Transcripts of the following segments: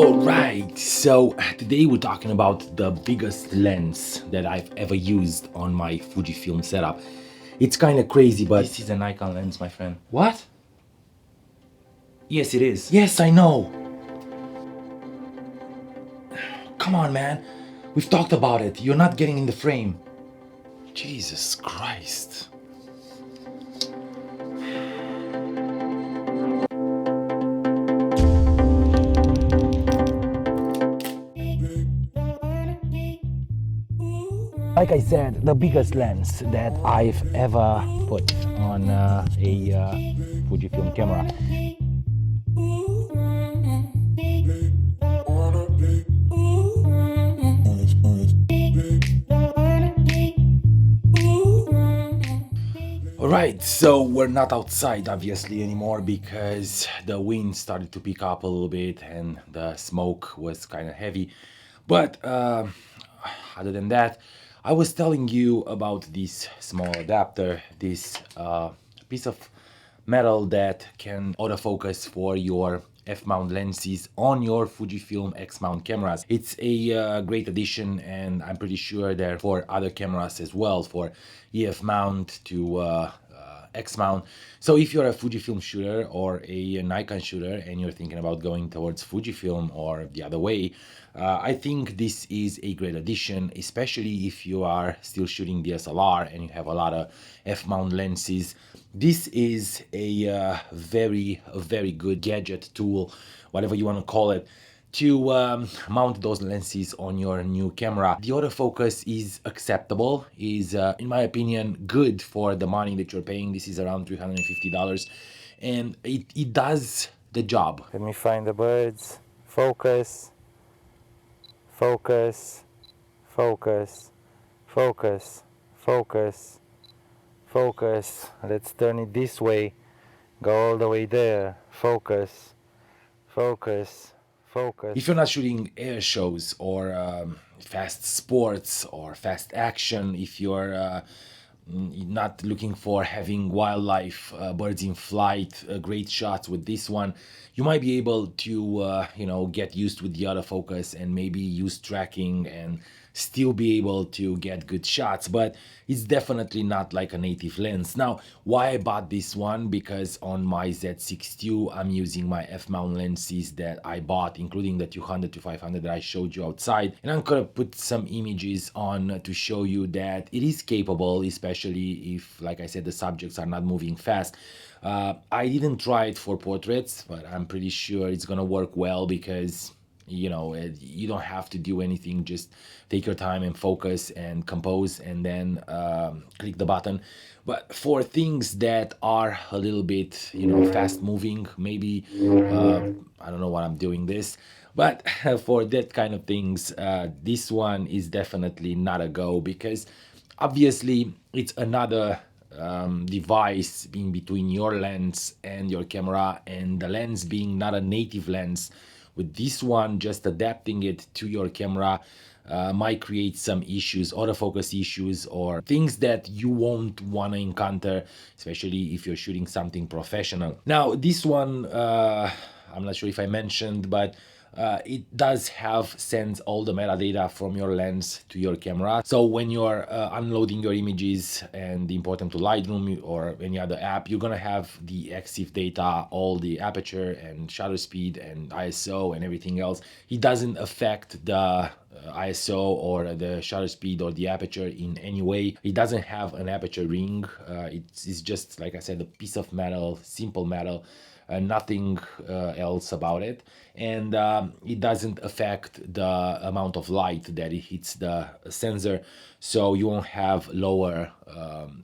Alright, so today we're talking about the biggest lens that I've ever used on my Fujifilm setup. It's kind of crazy, but this is a Nikon lens, my friend. What? Yes, it is. Yes, I know. Come on, man. We've talked about it. You're not getting in the frame. Jesus Christ. Like I said, the biggest lens that I've ever put on a Fujifilm camera. Alright, so we're not outside obviously anymore because the wind started to pick up a little bit and the smoke was kind of heavy. But other than that, I was telling you about this small adapter, this piece of metal that can autofocus for your F-mount lenses on your Fujifilm X-mount cameras. It's a great addition, and I'm pretty sure they're for other cameras as well, for EF mount to X mount. So if you're a Fujifilm shooter or a Nikon shooter and you're thinking about going towards Fujifilm or the other way, I think this is a great addition, especially if you are still shooting DSLR and you have a lot of F-mount lenses. This is a very good gadget tool, whatever you want to call it, to mount those lenses on your new camera. The autofocus is acceptable, is in my opinion good for the money that you're paying. This is around $350 and it does the job. Let me find the birds. Focus, focus, focus, focus, focus, focus. Let's turn it this way, go all the way there. Focus, focus, focus. If you're not shooting air shows or fast sports or fast action, if you're not looking for having wildlife, birds in flight, great shots with this one, you might be able to get used with the autofocus and maybe use tracking and still be able to get good shots, but it's definitely not like a native lens. Now, why I bought this one? Because on my Z6 II, I'm using my F-mount lenses that I bought, including the 200 to 500 that I showed you outside, and I'm gonna put some images on to show you that it is capable, especially if, like I said, the subjects are not moving fast. I didn't try it for portraits, but I'm pretty sure it's gonna work well because you don't have to do anything, just take your time and focus and compose and then click the button. But for things that are a little bit fast moving, maybe I don't know why I'm doing this, but for that kind of things, this one is definitely not a go, because obviously it's another device in between your lens and your camera, and the lens being not a native lens. With this one, just adapting it to your camera might create some issues, autofocus issues, or things that you won't want to encounter, especially if you're shooting something professional. Now, this one, I'm not sure if I mentioned, but it does sends all the metadata from your lens to your camera. So when you're unloading your images and import them to Lightroom or any other app, you're gonna have the EXIF data, all the aperture and shutter speed and ISO and everything else. It doesn't affect the ISO or the shutter speed or the aperture in any way. It doesn't have an aperture ring. It's just, like I said, a piece of metal, simple metal, nothing else about it, and it doesn't affect the amount of light that it hits the sensor, so you won't have lower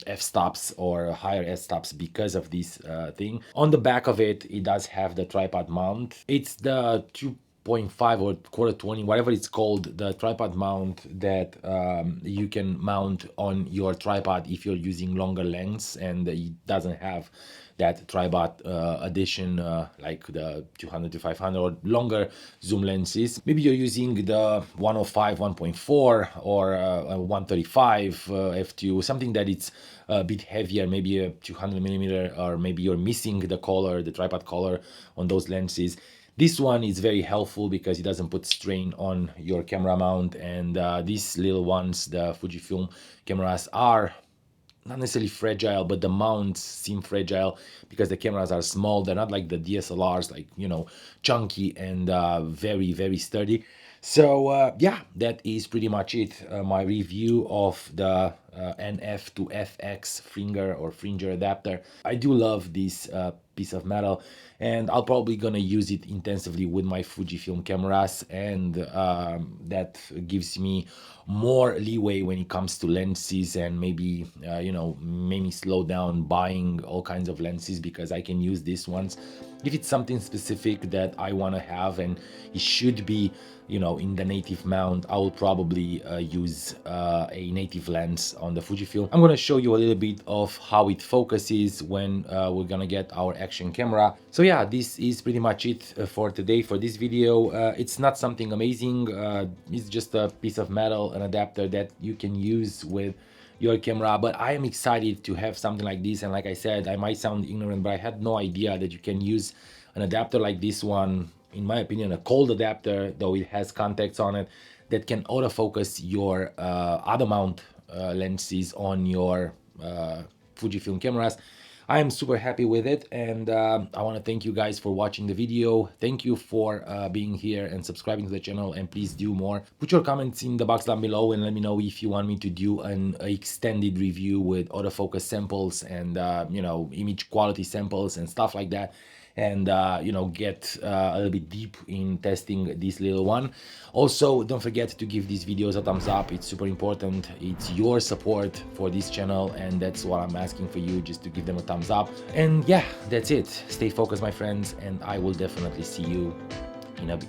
f-stops or higher f-stops because of this thing. On the back of it, it does have the tripod mount. It's the 2.5 or quarter 20, whatever it's called, the tripod mount that you can mount on your tripod if you're using longer lengths, and it doesn't have that tripod addition like the 200 to 500 or longer zoom lenses. Maybe you're using the 105 1.4 or 135 f2, something that it's a bit heavier, maybe a 200 millimeter, or maybe you're missing the color, the tripod color on those lenses. This one is very helpful because it doesn't put strain on your camera mount, and these little ones, the Fujifilm cameras, are not necessarily fragile, but the mounts seem fragile because the cameras are small. They're not like the DSLRs, like, you know, chunky and very, very sturdy. So yeah, that is pretty much it. My review of the NF to FX Fringer adapter. I do love this piece of metal, and I'll probably gonna use it intensively with my Fujifilm cameras, and that gives me more leeway when it comes to lenses, and maybe you know, maybe slow down buying all kinds of lenses because I can use these ones if it's something specific that I want to have, and it should be, you know, in the native mount. I will probably use a native lens on the Fujifilm. I'm going to show you a little bit of how it focuses when we're gonna get our action camera. So yeah, this is pretty much it for today, for this video. It's not something amazing, it's just a piece of metal, an adapter that you can use with your camera, but I am excited to have something like this. And like I said, I might sound ignorant, but I had no idea that you can use an adapter like this one, in my opinion a cold adapter, though it has contacts on it, that can autofocus your other mount lenses on your Fujifilm cameras. I am super happy with it, and I want to thank you guys for watching the video. Thank you for being here and subscribing to the channel, and please do more. Put your comments in the box down below and let me know if you want me to do an extended review with autofocus samples and you know, image quality samples and stuff like that, and you know, get a little bit deep in testing this little one. Also, don't forget to give these videos a thumbs up. It's super important. It's your support for this channel, and that's what I'm asking for you, just to give them a thumbs up. And yeah, that's it. Stay focused, my friends, and I will definitely see you in a bit.